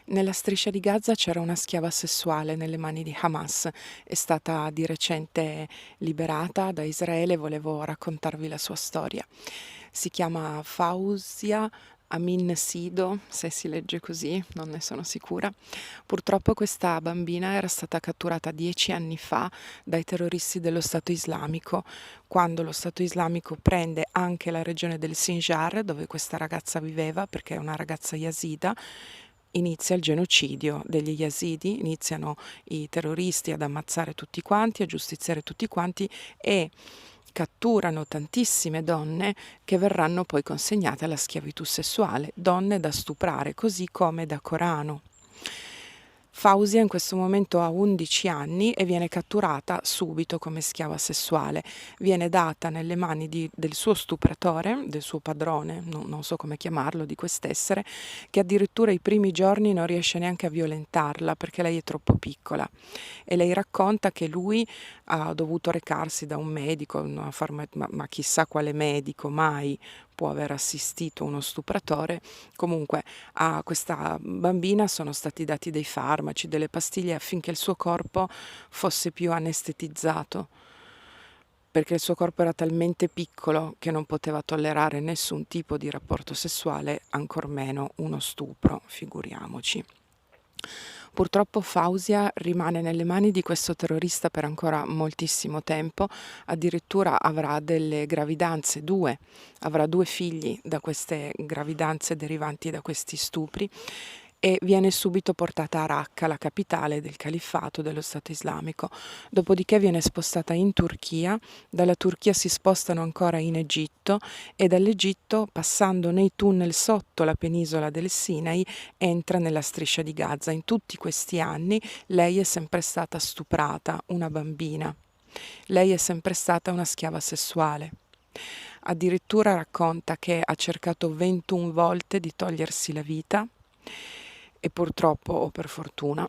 Nella striscia di Gaza c'era una schiava sessuale nelle mani di Hamas, è stata di recente liberata da Israele, volevo raccontarvi la sua storia. Si chiama Fausia Amin Sido, se si legge così, non ne sono sicura. Purtroppo questa bambina era stata catturata 10 anni fa dai terroristi dello Stato Islamico, quando lo Stato Islamico prende anche la regione del Sinjar, dove questa ragazza viveva, perché è una ragazza yazida. Inizia il genocidio degli yazidi, iniziano i terroristi ad ammazzare tutti quanti, a giustiziare tutti quanti e catturano tantissime donne che verranno poi consegnate alla schiavitù sessuale, donne da stuprare, così come da Corano. Fausia in questo momento ha 11 anni e viene catturata subito come schiava sessuale. Viene data nelle mani del suo stupratore, del suo padrone, non so come chiamarlo, di quest'essere, che addirittura i primi giorni non riesce neanche a violentarla perché lei è troppo piccola. E lei racconta che lui ha dovuto recarsi da un medico, ma chissà quale medico mai può aver assistito uno stupratore. Comunque a questa bambina sono stati dati dei farmaci, delle pastiglie affinché il suo corpo fosse più anestetizzato, perché il suo corpo era talmente piccolo che non poteva tollerare nessun tipo di rapporto sessuale, ancor meno uno stupro, figuriamoci. Purtroppo Fausia rimane nelle mani di questo terrorista per ancora moltissimo tempo, addirittura avrà delle gravidanze, avrà 2 figli da queste gravidanze derivanti da questi stupri e viene subito portata a Raqqa, la capitale del califfato dello Stato Islamico. Dopodiché viene spostata in Turchia, dalla Turchia si spostano ancora in Egitto e dall'Egitto, passando nei tunnel sotto la penisola del Sinai, entra nella striscia di Gaza. In tutti questi anni lei è sempre stata stuprata, una bambina. Lei è sempre stata una schiava sessuale. Addirittura racconta che ha cercato 21 volte di togliersi la vita e purtroppo, o per fortuna,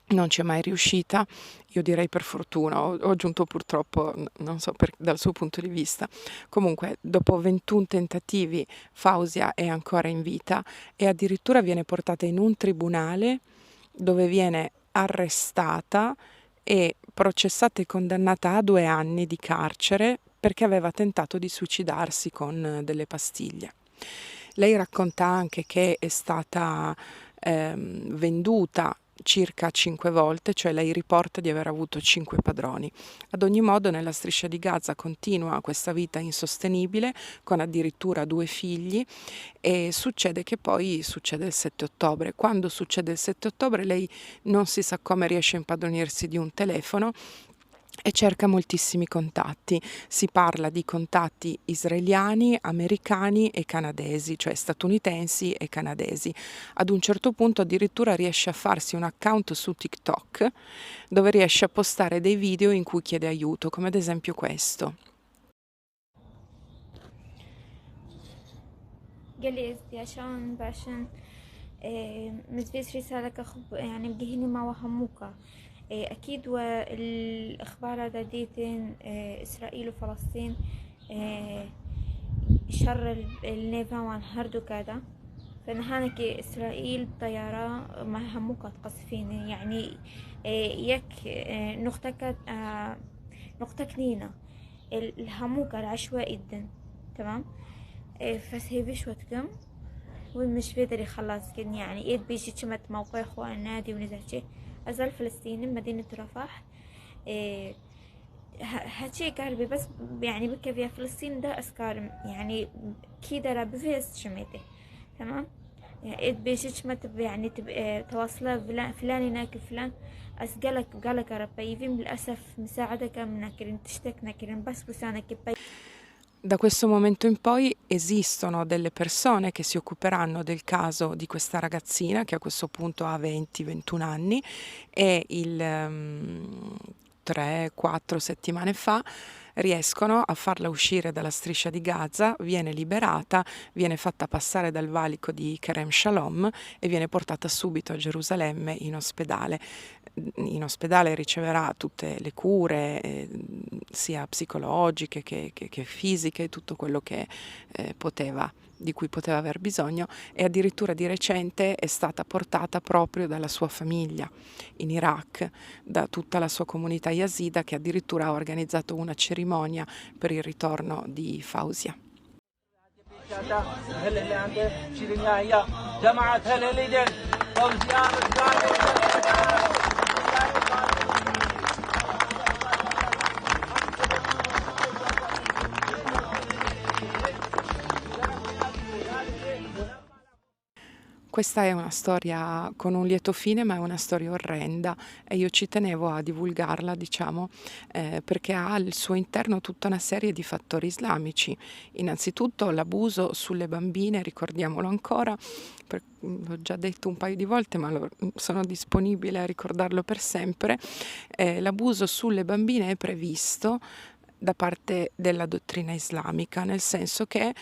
non ci è mai riuscita. Io direi per fortuna, ho aggiunto purtroppo, non so dal suo punto di vista. Comunque, dopo 21 tentativi, Fausia è ancora in vita e addirittura viene portata in un tribunale dove viene arrestata e processata e condannata a 2 anni di carcere perché aveva tentato di suicidarsi con delle pastiglie. Lei racconta anche che è stata venduta circa 5 volte, cioè lei riporta di aver avuto 5 padroni. Ad ogni modo nella striscia di Gaza continua questa vita insostenibile con addirittura 2 figli e succede il 7 ottobre. Quando succede il 7 ottobre lei non si sa come riesce a impadronirsi di un telefono e cerca moltissimi contatti. Si parla di contatti israeliani, americani e canadesi, cioè statunitensi e canadesi. Ad un certo punto addirittura riesce a farsi un account su TikTok dove riesce a postare dei video in cui chiede aiuto, come ad esempio questo. قال لي ازدي عشان باشن متفيش رسالة كخب يعني بجهني ما وهموكا أكيد والأخبار ديتين إسرائيل وفلسطين شر النيفا وان هردو كذا فنهانك إسرائيل بطيارة ما هموكا تقصفين يعني يك نقطة نقطة كنينة الهموكا العشوائي جدا تمام فسيبش وتكم ومش بيقدر خلاص كن يعني إيد بيجي كمت موقع إخوان النادي ونزلتي أزال فلسطين مدينة رفح إيه هاتشي قلبي بس يعني بكى في فلسطين ده أسكار يعني كيدا رابفيس شميته تمام يعني إيد بيجي كمت يعني تبقى تواصله فلان هناك فلان قالك ربيفين للأسف مساعدة من ناكرين تشتك ناكرين بس بسانك Da questo momento in poi esistono delle persone che si occuperanno del caso di questa ragazzina che a questo punto ha 20-21 anni e 3-4 settimane fa Riescono a farla uscire dalla striscia di Gaza, viene liberata, viene fatta passare dal valico di Kerem Shalom e viene portata subito a Gerusalemme in ospedale. In ospedale riceverà tutte le cure, sia psicologiche che fisiche, tutto quello che di cui poteva aver bisogno, e addirittura di recente è stata portata proprio dalla sua famiglia in Iraq, da tutta la sua comunità yazida, che addirittura ha organizzato una cerimonia per il ritorno di Fawzia. Questa è una storia con un lieto fine, ma è una storia orrenda e io ci tenevo a divulgarla, diciamo, perché ha al suo interno tutta una serie di fattori islamici. Innanzitutto l'abuso sulle bambine, ricordiamolo ancora, l'ho già detto un paio di volte, ma sono disponibile a ricordarlo per sempre. L'abuso sulle bambine è previsto da parte della dottrina islamica, nel senso che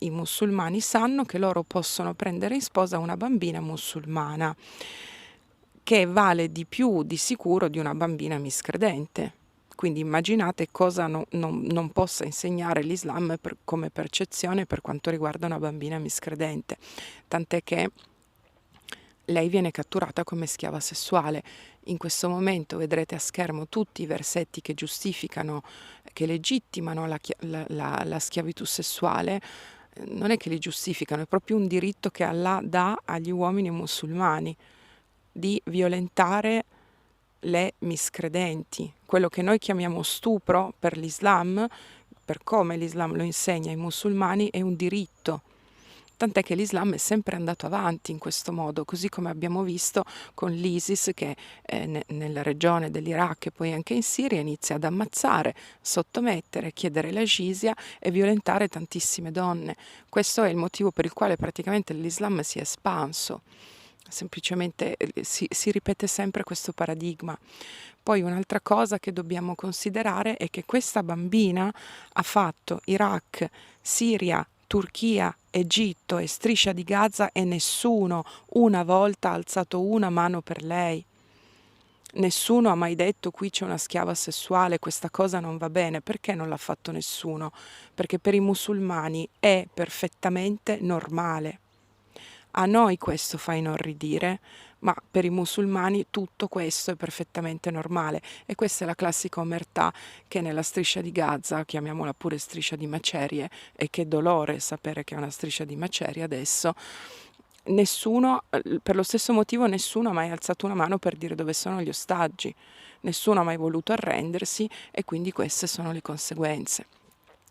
i musulmani sanno che loro possono prendere in sposa una bambina musulmana, che vale di più di sicuro di una bambina miscredente. Quindi immaginate cosa non possa insegnare l'Islam come percezione per quanto riguarda una bambina miscredente, tant'è che lei viene catturata come schiava sessuale. In questo momento vedrete a schermo tutti i versetti che giustificano, che legittimano la schiavitù sessuale. Non è che li giustificano, è proprio un diritto che Allah dà agli uomini musulmani di violentare le miscredenti. Quello che noi chiamiamo stupro per l'Islam, per come l'Islam lo insegna ai musulmani, è un diritto. Tant'è che l'Islam è sempre andato avanti in questo modo, così come abbiamo visto con l'ISIS che nella regione dell'Iraq e poi anche in Siria inizia ad ammazzare, sottomettere, chiedere la jizya e violentare tantissime donne. Questo è il motivo per il quale praticamente l'Islam si è espanso. Semplicemente si ripete sempre questo paradigma. Poi un'altra cosa che dobbiamo considerare è che questa bambina ha fatto Iraq, Siria, Turchia, Egitto e Striscia di Gaza e nessuno una volta ha alzato una mano per lei. Nessuno ha mai detto qui c'è una schiava sessuale, questa cosa non va bene. Perché non l'ha fatto nessuno? Perché per i musulmani è perfettamente normale. A noi questo fa inorridire, ma per i musulmani tutto questo è perfettamente normale e questa è la classica omertà che nella striscia di Gaza, chiamiamola pure striscia di macerie, e che dolore sapere che è una striscia di macerie adesso, nessuno, per lo stesso motivo nessuno ha mai alzato una mano per dire dove sono gli ostaggi, nessuno ha mai voluto arrendersi e quindi queste sono le conseguenze.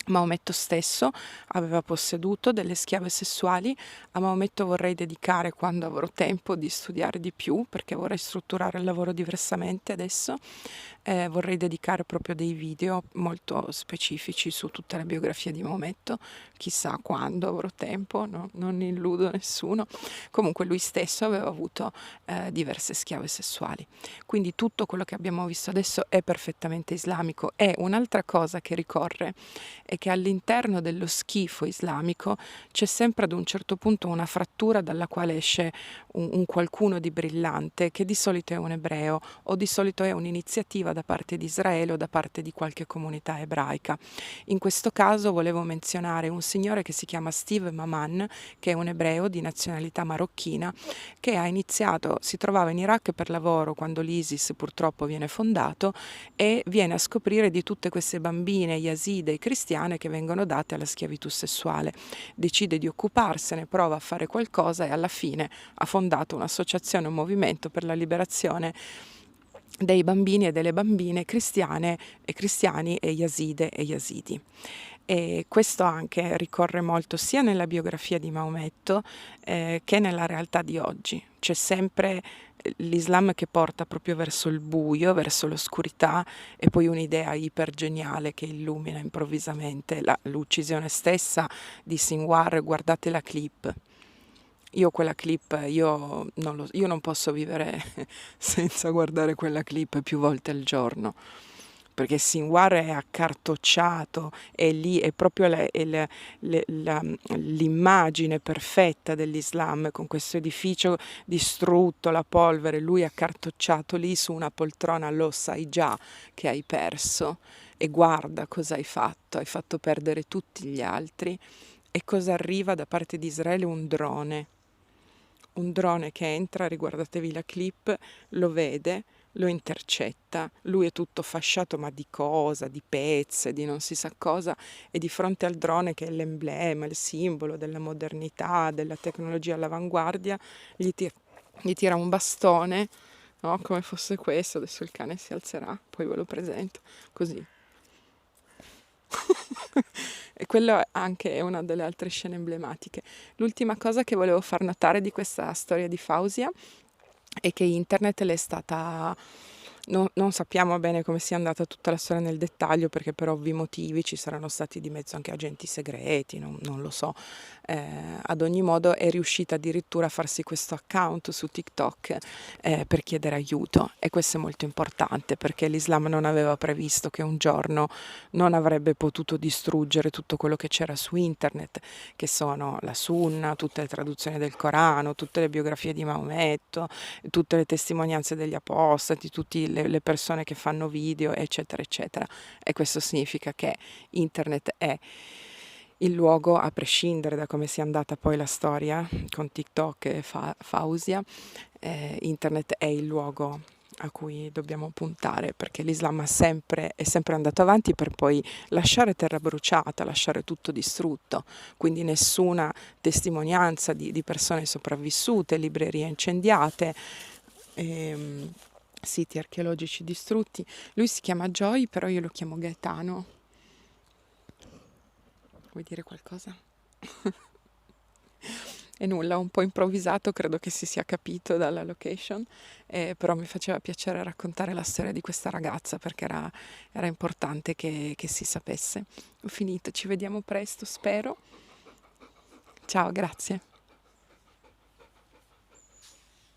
Maometto stesso aveva posseduto delle schiave sessuali. A Maometto vorrei dedicare, quando avrò tempo di studiare di più, perché vorrei strutturare il lavoro diversamente adesso, vorrei dedicare proprio dei video molto specifici su tutta la biografia di Maometto, chissà quando avrò tempo, no? Non illudo nessuno. Comunque lui stesso aveva avuto diverse schiave sessuali. Quindi tutto quello che abbiamo visto adesso è perfettamente islamico. E un'altra cosa che ricorre è che all'interno dello schifo islamico c'è sempre ad un certo punto una frattura dalla quale esce un qualcuno di brillante, che di solito è un ebreo o di solito è un'iniziativa da parte di Israele o da parte di qualche comunità ebraica. In questo caso volevo menzionare un signore che si chiama Steve Maman, che è un ebreo di nazionalità marocchina, che si trovava in Iraq per lavoro quando l'ISIS purtroppo viene fondato e viene a scoprire di tutte queste bambine yazide e cristiane che vengono date alla schiavitù sessuale. Decide di occuparsene, prova a fare qualcosa e alla fine ha fondato un'associazione, un movimento per la liberazione dei bambini e delle bambine cristiane e cristiani e yazide e yazidi. E questo anche ricorre molto sia nella biografia di Maometto che nella realtà di oggi. C'è sempre l'Islam che porta proprio verso il buio, verso l'oscurità e poi un'idea ipergeniale che illumina improvvisamente l'uccisione stessa di Sinwar. Guardate la clip. Io quella clip, io non posso vivere senza guardare quella clip più volte al giorno, perché Sinwar è accartocciato, è lì, è proprio l'immagine perfetta dell'Islam, con questo edificio distrutto, la polvere, lui accartocciato lì su una poltrona, lo sai già che hai perso e guarda cosa hai fatto perdere tutti gli altri. E cosa arriva da parte di Israele? Un drone che entra, riguardatevi la clip, lo vede, lo intercetta, lui è tutto fasciato, ma di cosa? Di pezze, di non si sa cosa, e di fronte al drone che è l'emblema, il simbolo della modernità, della tecnologia all'avanguardia, gli tira un bastone, no? Come fosse questo, adesso il cane si alzerà, poi ve lo presento, così. E quello anche è una delle altre scene emblematiche. L'ultima cosa che volevo far notare di questa storia di Fausia è che internet le è stata... non sappiamo bene come sia andata tutta la storia nel dettaglio, perché per ovvi motivi ci saranno stati di mezzo anche agenti segreti, non lo so. Ad ogni modo è riuscita addirittura a farsi questo account su TikTok per chiedere aiuto, e questo è molto importante perché l'Islam non aveva previsto che un giorno non avrebbe potuto distruggere tutto quello che c'era su internet, che sono la Sunna, tutte le traduzioni del Corano, tutte le biografie di Maometto, tutte le testimonianze degli apostati, tutte le persone che fanno video, eccetera, eccetera. E questo significa che internet è il luogo, a prescindere da come sia andata poi la storia con TikTok e Fausia, internet è il luogo a cui dobbiamo puntare, perché l'Islam è sempre andato avanti per poi lasciare terra bruciata, lasciare tutto distrutto, quindi nessuna testimonianza di persone sopravvissute, librerie incendiate, siti archeologici distrutti. Lui si chiama Joy, però io lo chiamo Gaetano. Vuoi dire qualcosa? E nulla, un po' improvvisato, credo che si sia capito dalla location, però mi faceva piacere raccontare la storia di questa ragazza perché era importante che si sapesse. Ho finito, ci vediamo presto, spero. Ciao, grazie.